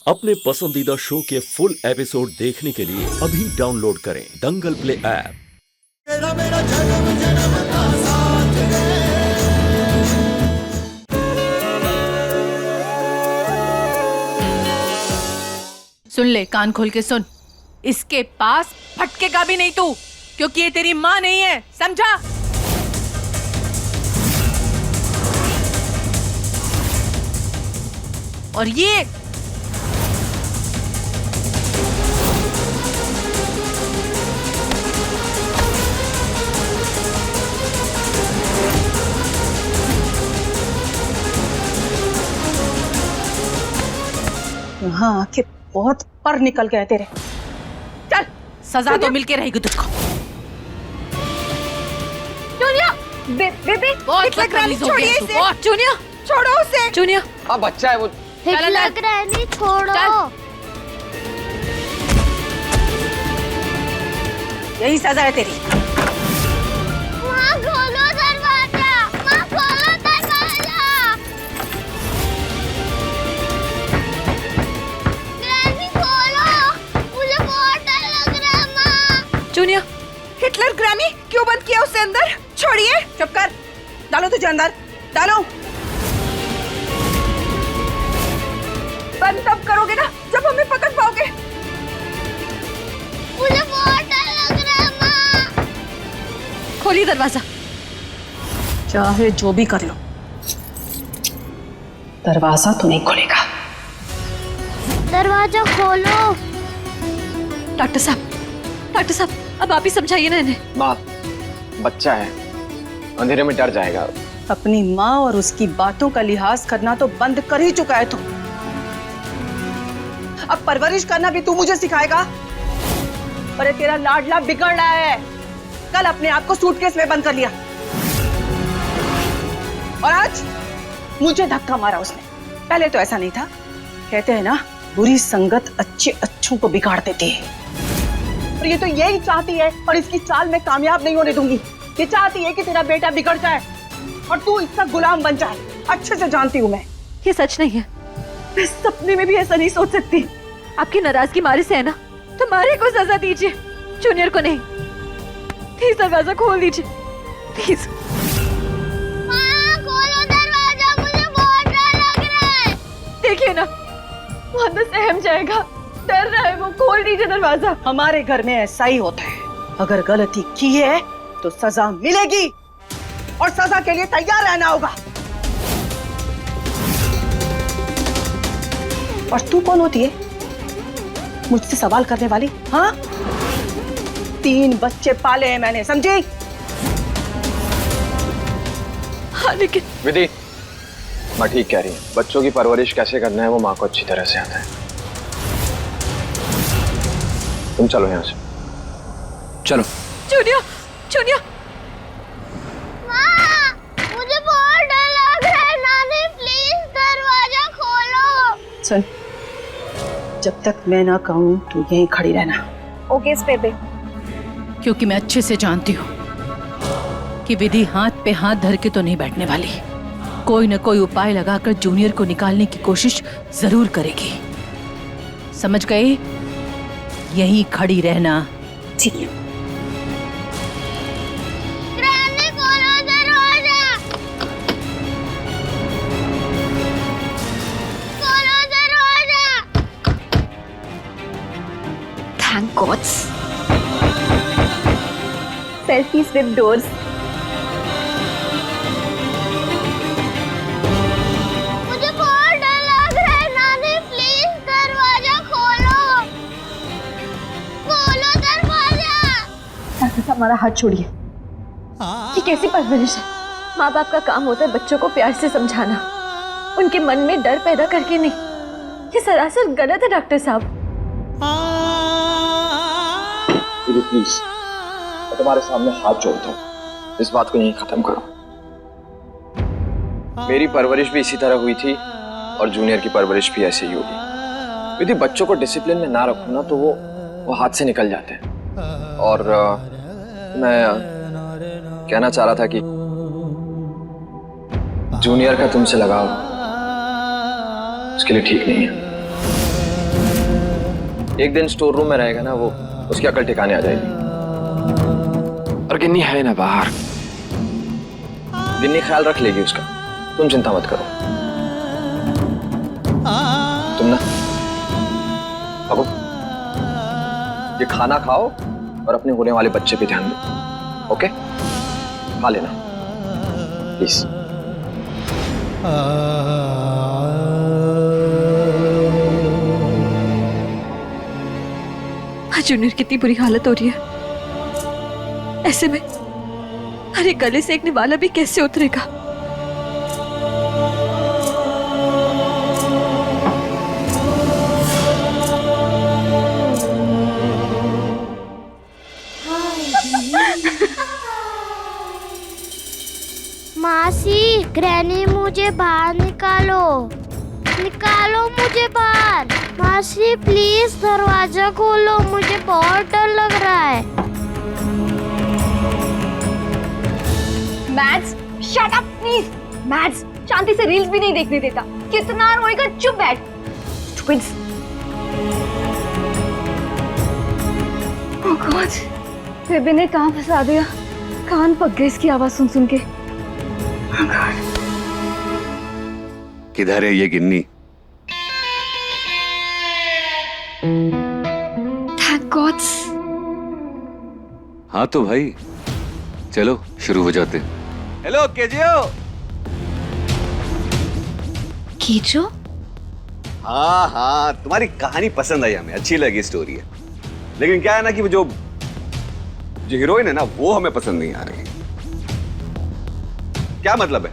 अपने पसंदीदा शो के फुल एपिसोड देखने के लिए अभी डाउनलोड करें दंगल प्ले ऐप। सुन ले, कान खोल के सुन। इसके पास फटकेगा भी नहीं तू, क्योंकि ये तेरी माँ नहीं है, समझा? और ये हाँ, आंखें बहुत पर निकल गए तेरे। चल, सजा तो मिलके रहेगी तुझको। जूनिया, बेबी, बहुत बदतमीज हो गया तू। बहुत, जूनिया, छोड़ो उसे। जूनिया, हाँ बच्चा है वो। हिटलर ग्रैनी छोड़ो। यही सजा है तेरी। माँ खोलो दरवाजा, माँ खोलो दरवाजा। ग्रैनी खोलो, मुझे बहुत डर लग रहा है माँ। जूनिया, हिटलर ग्रैमी क्यों बंद किया उसे अंदर? छोड़िए, चुप कर। डालो तुझे अंदर, डालो। बंद तब करोगे ना जब हमें पकड़ पाओगे। मुझे बहुत डर लग रहा है माँ। खोली दरवाजा। चाहे जो भी कर लो, दरवाजा तो नहीं खुलेगा। दरवाजा खोलो। डॉक्टर साहब, अब आप ही समझाइए ना इन्हें। माँ, बच्चा है, अंधेरे में डर जाएगा। अपनी माँ और उसकी बातों का लिहाज करना तो बंद कर ही चुका है तू। अब परवरिश करना भी तू मुझे सिखाएगा? अरे तेरा लाडला बिगड़ रहा है। कल अपने आप को सूटकेस में बंद कर लिया और आज मुझे धक्का मारा उसने। पहले तो ऐसा नहीं था। कहते हैं ना, बुरी संगत अच्छे अच्छों को बिगाड़ देती है। और ये तो यही चाहती है और इसकी चाल में कामयाब नहीं होने दूंगी। ये चाहती है कि तेरा बेटा बिगड़ जाए और तू इसका गुलाम बन जाए। अच्छे से जानती हूँ मैं। ये सच नहीं है। मैं सपने में भी ऐसा नहीं सोच सकती। आपकी नाराजगी मारे से है ना, तो मारे को सजा दीजिए, जूनियर को नहीं। प्लीज दरवाजा खोल दीजिए, प्लीज। माँ खोलो दरवाजा, मुझे बहुत डर लग रहा है। देखिए ना, वो अंदर सहम जाएगा, डर रहा है वो। खोल दीजिए दरवाजा। हमारे घर में ऐसा ही होता है। अगर गलती की है तो सजा मिलेगी और सजा के लिए तैयार रहना होगा। और तू कौन होती है मुझसे सवाल करने वाली? हाँ, 3 बच्चे पाले हैं मैंने, समझी? हाँ, लेकिन विधि, माँ ठीक कह रही है। बच्चों की परवरिश कैसे करना है वो माँ को अच्छी तरह से आता है। तुम चलो यहाँ से, चलो। जूनियर, माँ, मुझे बहुत डर लग रहा है। नानी प्लीज दरवाजा खोलो। सुन, जब तक मैं ना कहूँ तू यहीं खड़ी रहना। Okay baby. क्योंकि मैं अच्छे से जानती हूँ कि विधि हाथ पे हाथ धर के तो नहीं बैठने वाली। कोई न कोई उपाय लगाकर जूनियर को निकालने की कोशिश जरूर करेगी। समझ गए? यहीं खड़ी रहना। ठीक है। ग्रैनी खोलो दरवाजा, खोलो दरवाजा। Thank God. Selfies with doors. मुझे बहुत डर लग रहा है। नानी प्लीज दरवाजा खोलो, खोलो दरवाजा। डॉक्टर साहब, हमारा हाथ छोड़िए। ये कैसी परवरिश है? माँ बाप का काम होता है बच्चों को प्यार से समझाना, उनके मन में डर पैदा करके नहीं। ये सरासर गलत है डॉक्टर साहब। प्लीज, मैं तुम्हारे सामने हाथ जोड़ता हूँ, इस बात को यहीं खत्म करो। मेरी परवरिश भी इसी तरह हुई थी और जूनियर की परवरिश भी ऐसे ही होगी। यदि बच्चों को डिसिप्लिन में ना रखो ना तो वो हाथ से निकल जाते हैं। और मैं कहना चाह रहा था कि जूनियर का तुमसे लगाव उसके लिए ठीक नहीं है। एक दिन स्टोर रूम में रहेगा ना, वो उसकी अकल ठिकाने आ जाएगी। और गिन्नी है ना बाहर, गिन्नी ख्याल रख लेगी उसका, तुम चिंता मत करो। तुम ना अब ये खाना खाओ और अपने होने वाले बच्चे पे ध्यान दो, ओके? खा लेना प्लीज। जूनियर कितनी बुरी हालत हो रही है, ऐसे में अरे गले से एक निवाला भी कैसे उतरेगा? मासी, ग्रैनी मुझे बाहर निकालो, निकालो मुझे बाहर। मासी प्लीज दरवाजा खोलो, मुझे बहुत डर लग रहा है। Mads, shut up please. Mads शांति से रील्स भी नहीं देखने देता। कितना रोएगा, चुप बैठ। ट्विंस। ओह गॉड, बेबी ने कहाँ फंसा दिया? कान पक गए इसकी आवाज सुन सुन के। किधर है ये गिन्नी? Thank God. हाँ तो भाई चलो शुरू हो जाते। हेलो केजियो। कीजो? हाँ हाँ, तुम्हारी कहानी पसंद आई हमें, अच्छी लगी स्टोरी है, लेकिन क्या है ना कि वो जो हीरोइन है ना, वो हमें पसंद नहीं आ रही। क्या मतलब है?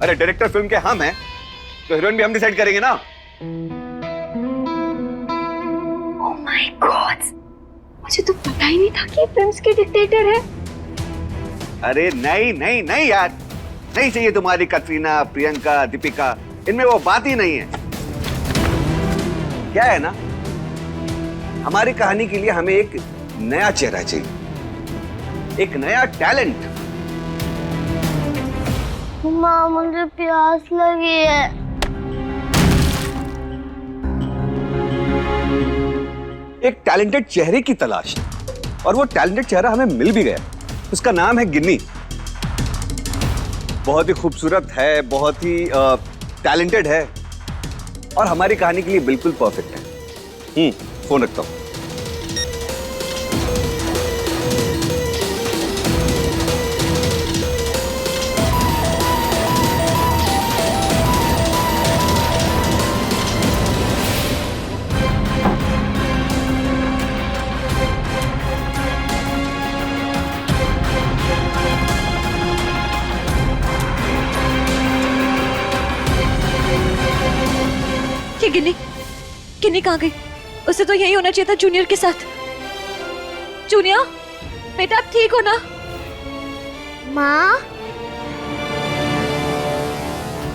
अरे डायरेक्टर फिल्म के हम हैं, तो हीरोइन भी हम डिसाइड करेंगे ना। Oh my God, मुझे तो पता ही नहीं था कि फिल्म्स के डिक्टेटर है। अरे नहीं नहीं नहीं यार, नहीं चाहिए तुम्हारी कटरीना, प्रियंका, दीपिका, इनमें वो बात ही नहीं है। क्या है ना, हमारी कहानी के लिए हमें एक नया चेहरा चाहिए, एक नया टैलेंट। माँ मुझे प्यास लगी है। एक टैलेंटेड चेहरे की तलाश, और वो टैलेंटेड चेहरा हमें मिल भी गया। उसका नाम है गिन्नी। बहुत ही खूबसूरत है, बहुत ही टैलेंटेड है, और हमारी कहानी के लिए बिल्कुल परफेक्ट है। फोन रखता हूं। गिन्नी, गिन्नी कहाँ गई? उसे तो यही होना चाहिए था जूनियर के साथ। जूनियर, बेटा आप ठीक हो ना? माँ,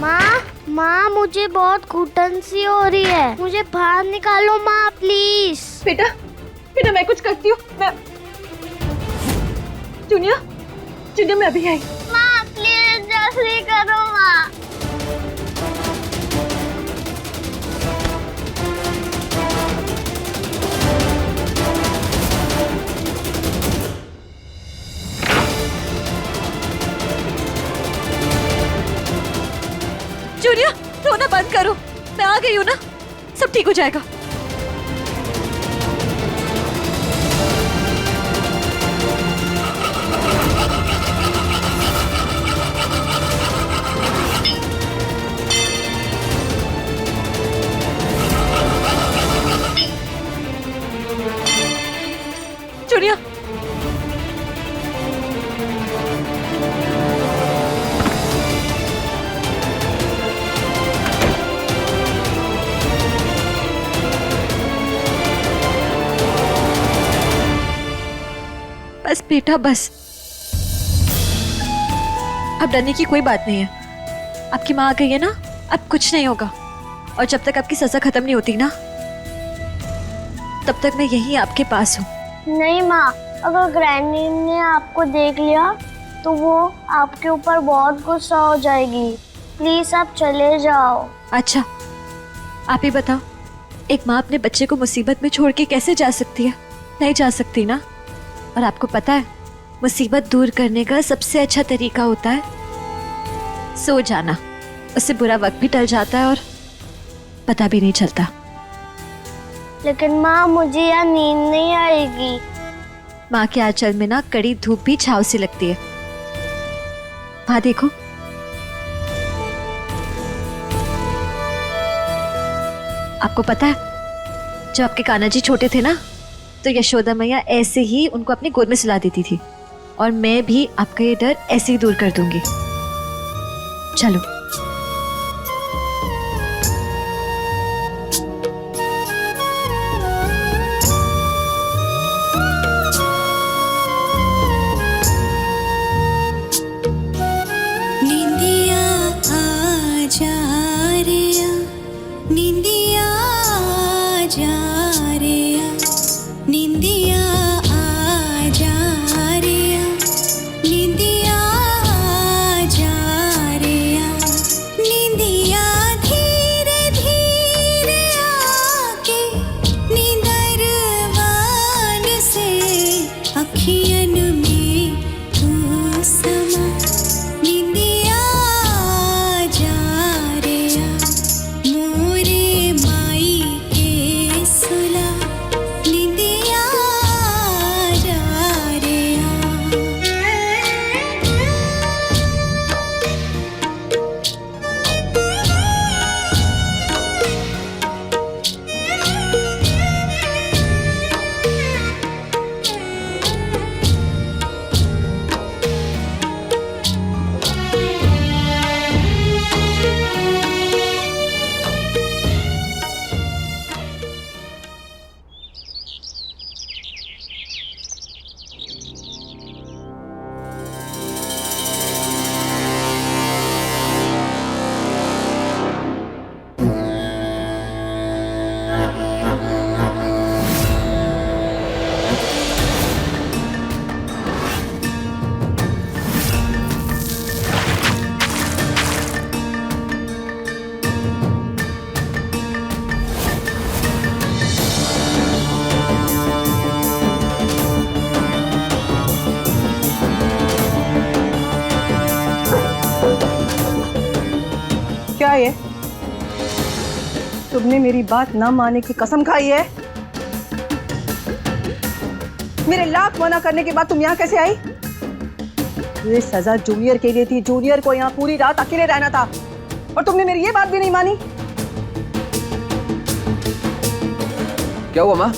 माँ, माँ मुझे बहुत घुटन सी हो रही है, मुझे बाहर निकालो माँ प्लीज। बेटा, बेटा मैं कुछ करती हूँ। मैं जूनियर, जूनियर मैं अभी आई। माँ प्लीज जल्दी करो माँ। जूनियर रोना बंद करो, मैं आ गई हूँ ना, सब ठीक हो जाएगा। जूनियर, बस बेटा बस, अब डरने की कोई बात नहीं है। आपकी माँ आ गई है ना, अब कुछ नहीं होगा। और जब तक आपकी सजा खत्म नहीं होती ना, तब तक मैं यहीं आपके पास हूँ। नहीं माँ, अगर ग्रैनी ने आपको देख लिया तो वो आपके ऊपर बहुत गुस्सा हो जाएगी। प्लीज आप चले जाओ। अच्छा, आप ही बताओ, एक माँ अपने बच्चे को मुसीबत में छोड़ के कैसे जा सकती है? नहीं जा सकती ना। और आपको पता है, मुसीबत दूर करने का सबसे अच्छा तरीका होता है सो जाना। उससे बुरा वक्त भी टल जाता है और पता भी नहीं चलता। लेकिन माँ, मुझे यहाँ नींद नहीं आएगी। माँ के आंचल में ना कड़ी धूप भी छाव सी लगती है। हाँ देखो, आपको पता है, जब आपके कान्हा जी छोटे थे ना, तो यशोदा मैया ऐसे ही उनको अपनी गोद में सुला देती थी। और मैं भी आपका ये डर ऐसे ही दूर कर दूंगी। चलो। निंदिया आजा रे, निंदिया आजा रे, निंदिया आजा रे, निंदिया आजा रे, निंदिया धीरे धीरे आके नींदरवान से अखियन में तू समा। निंदिया आजा रे, मोरे माई के सुला। निंदिया आजा रे। क्या ये? तुमने मेरी बात ना मानने की कसम खाई है? मेरे लाख मना करने के बाद तुम यहाँ कैसे आई? ये सजा जूनियर के लिए थी। जूनियर को यहाँ पूरी रात अकेले रहना था और तुमने मेरी ये बात भी नहीं मानी। क्या हुआ माँ?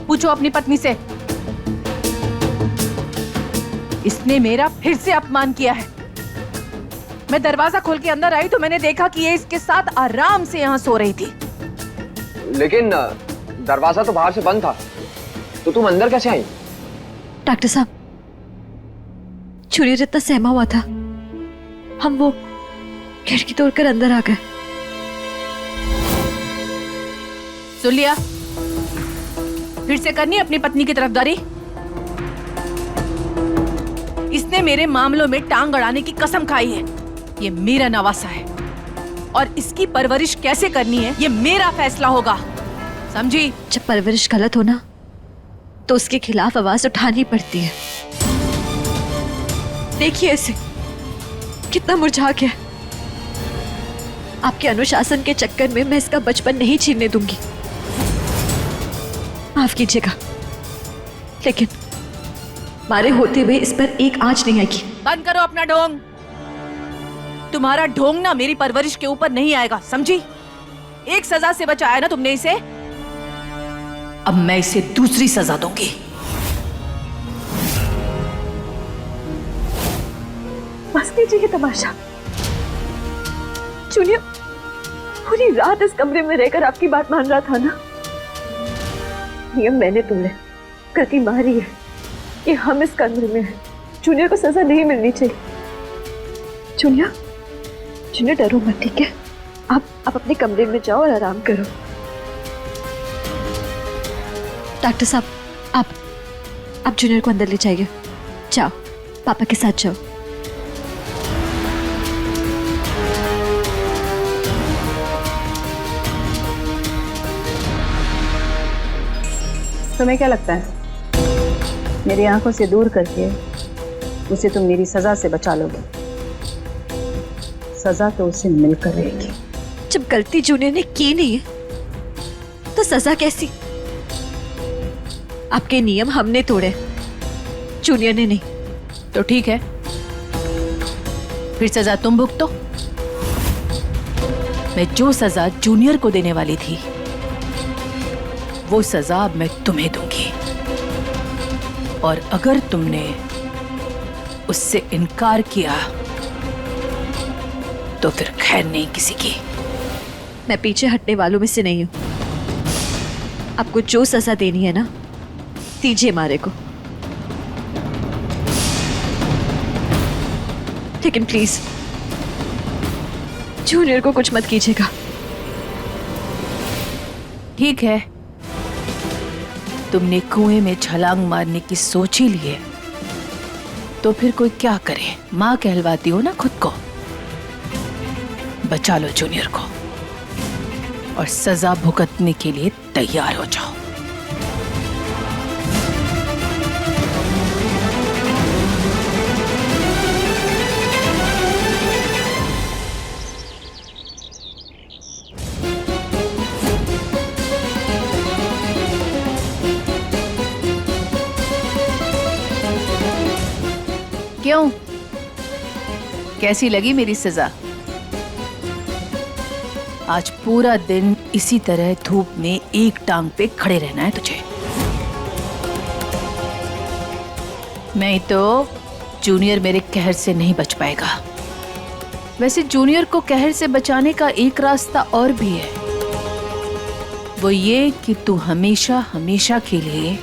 पूछो अपनी पत्नी से। इसने मेरा फिर से अपमान किया है। मैं दरवाजा खोल के अंदर आई तो मैंने देखा कि ये इसके साथ आराम से यहाँ सो रही थी। लेकिन दरवाजा तो बाहर से बंद था, तो तुम अंदर कैसे आई? डॉक्टर साहब, जूनियर इतना सहमा हुआ था, हम वो खिड़की तोड़कर अंदर आ गए। सुन लिया? फिर से करनी अपनी पत्नी की तरफदारी? इसने मेरे मामलों में टांग अड़ाने की कसम खाई है। ये मेरा नवासा है और इसकी परवरिश कैसे करनी है ये मेरा फैसला होगा, समझी? जब परवरिश गलत हो ना, तो उसके खिलाफ आवाज उठानी पड़ती है। देखिए इसे, कितना मुरझा गया। आपके अनुशासन के चक्कर में मैं इसका बचपन नहीं छीनने दूंगी। माफ कीजिएगा, लेकिन मारे होते हुए इस पर एक आंच नहीं आएगी। बंद करो अपना ढोंग। तुम्हारा ढोंग ना मेरी परवरिश के ऊपर नहीं आएगा, समझी? एक सजा से बचाया ना तुमने इसे, अब मैं इसे दूसरी सजा दूंगी। बस कीजिए तमाशा। जूनियर पूरी रात इस कमरे में रहकर आपकी बात मान रहा था ना। नियम मैंने तोड़े, गलती मारी है कि हम इस कमरे में हैं। जूनियर को सजा नहीं मिलनी चाहिए। जूनियर, जूनियर डरो मत, ठीक है? आप अपने कमरे में जाओ और आराम करो। डॉक्टर साहब, आप जूनियर को अंदर ले जाइए। जाओ, पापा के साथ जाओ। तुम्हें क्या लगता है मेरी आंखों से दूर करके उसे तुम मेरी सजा से बचा लोगे? सजा तो उसे मिलकर रहेगी। जब गलती जूनियर ने की नहीं है तो सजा कैसी? आपके नियम हमने तोड़े, जूनियर ने नहीं। तो ठीक है, फिर सजा तुम भुगतो। मैं जो सजा जूनियर को देने वाली थी वो सजा अब मैं तुम्हें दूंगी। और अगर तुमने उससे इनकार किया तो फिर खैर नहीं किसी की। मैं पीछे हटने वालों में से नहीं हूं। आपको जो सजा देनी है ना, दीजिए मारे को। लेकिन प्लीज जूनियर को कुछ मत कीजिएगा। ठीक है, तुमने कुएं में छलांग मारने की सोच ही ली है तो फिर कोई क्या करे। मां कहलवाती हो ना खुद को। बचा लो जूनियर को और सजा भुगतने के लिए तैयार हो जाओ। क्यों, कैसी लगी मेरी सजा? आज पूरा दिन इसी तरह धूप में एक टांग पे खड़े रहना है तुझे। नहीं तो जूनियर मेरे कहर से नहीं बच पाएगा। वैसे जूनियर को कहर से बचाने का एक रास्ता और भी है, वो ये कि तू हमेशा हमेशा के लिए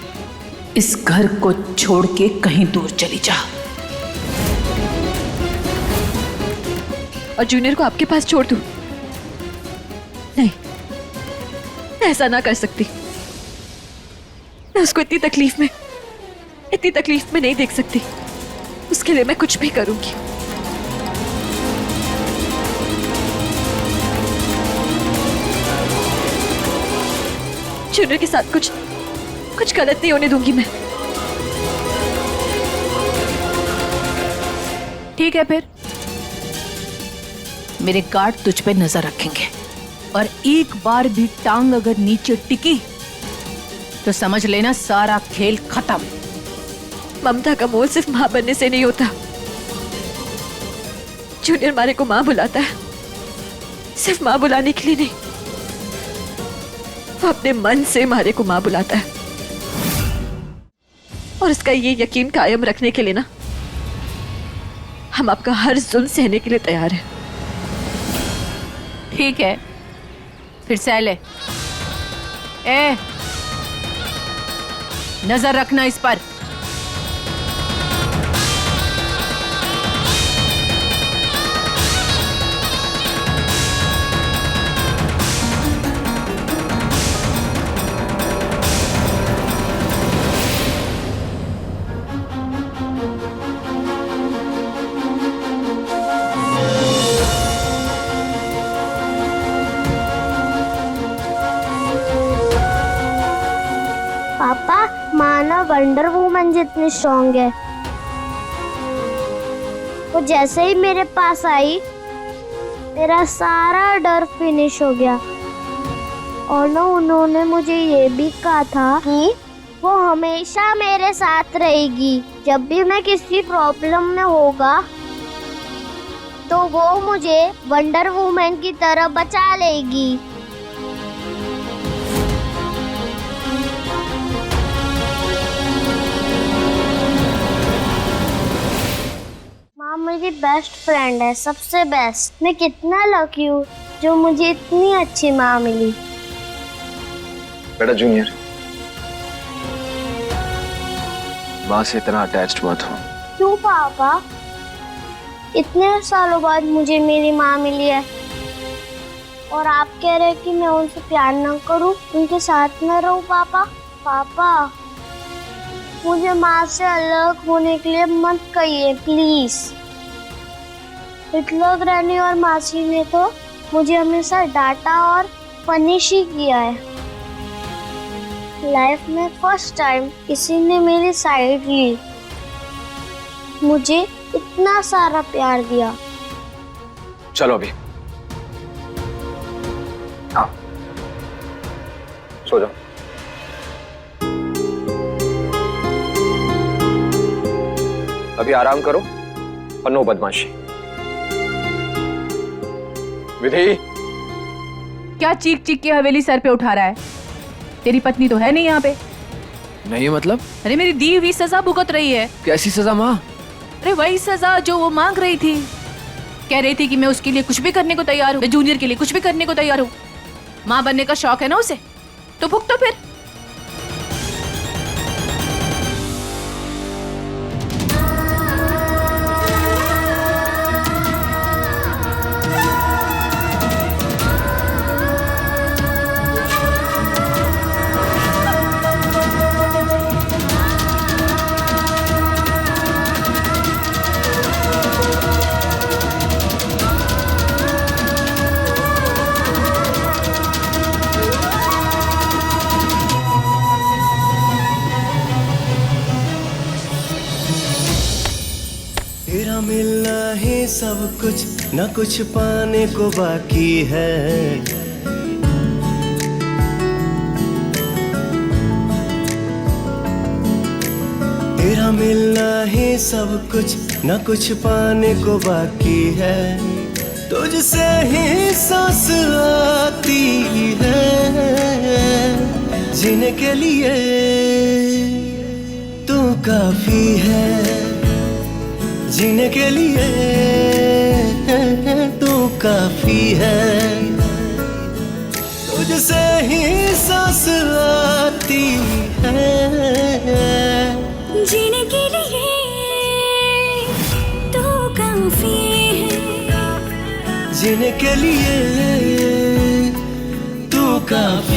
इस घर को छोड़ के कहीं दूर चली जा। और जूनियर को आपके पास छोड़ दूं? नहीं, मैं ऐसा ना कर सकती। मैं उसको इतनी तकलीफ में नहीं देख सकती। उसके लिए मैं कुछ भी करूंगी। जूनियर के साथ कुछ गलत नहीं होने दूंगी मैं। ठीक है, फिर मेरे गार्ड तुझ पे नजर रखेंगे और एक बार भी टांग अगर नीचे टिकी तो समझ लेना सारा खेल खत्म। ममता का मोल सिर्फ मां बनने से नहीं होता। जूनियर मारे को मां बुलाता है, सिर्फ मां बुलाने के लिए नहीं, वो अपने मन से मारे को मां बुलाता है। और इसका ये यकीन कायम रखने के लिए ना, हम आपका हर जुल्म सहने के लिए तैयार हैं। ठीक है, फिर सह ले। ए, नजर रखना इस पर। पापा, माना वंडर वुमन जितनी स्ट्रॉन्ग है। वो जैसे ही मेरे पास आई, मेरा सारा डर फिनिश हो गया। और ना उन्होंने मुझे ये भी कहा था कि वो हमेशा मेरे साथ रहेगी। जब भी मैं किसी प्रॉब्लम में होगा तो वो मुझे वंडर वुमन की तरह बचा लेगी। माँ मेरी बेस्ट फ्रेंड है, सबसे बेस्ट। मैं कितना लकी हूँ जो मुझे इतनी अच्छी माँ मिली। बेटा जूनियर, माँ से इतना अटैच्ड मत हो। क्यों पापा? इतने सालों बाद मुझे मेरी माँ मिली है और आप कह रहे हैं कि मैं उनसे प्यार ना करूं, उनके साथ ना रहूं। पापा मुझे माँ से अलग होने के लिए मत कहिए प्लीज। हिटलर ग्रैनी और मासी ने तो मुझे हमेशा डांटा और पनिश ही किया है। लाइफ में फर्स्ट टाइम किसी ने मेरी साइड ली, मुझे इतना सारा प्यार दिया। चलो अभी, हाँ सो जाओ। अभी आराम करो और नो बदमाशी। विधि, क्या चीख चीख के हवेली सर पे उठा रहा है? तेरी पत्नी तो है नहीं यहाँ पे। नहीं मतलब? अरे मेरी दी हुई सजा भुगत रही है। कैसी सजा माँ? अरे वही सजा जो वो मांग रही थी। कह रही थी कि मैं उसके लिए कुछ भी करने को तैयार हूँ, मैं जूनियर के लिए कुछ भी करने को तैयार हूँ। माँ बनने का शौक है ना उसे, तो भुगतो फिर। तेरा मिलना ही सब कुछ, न कुछ पाने को बाकी है। तेरा मिलना ही सब कुछ, न कुछ पाने को बाकी है। तुझसे ही सांस आती है, जीने के लिए तू काफी है। जीने के लिए तू काफी है। तुझसे ही सांस आती है, जीने के लिए तू काफी है। जीने के लिए तू काफी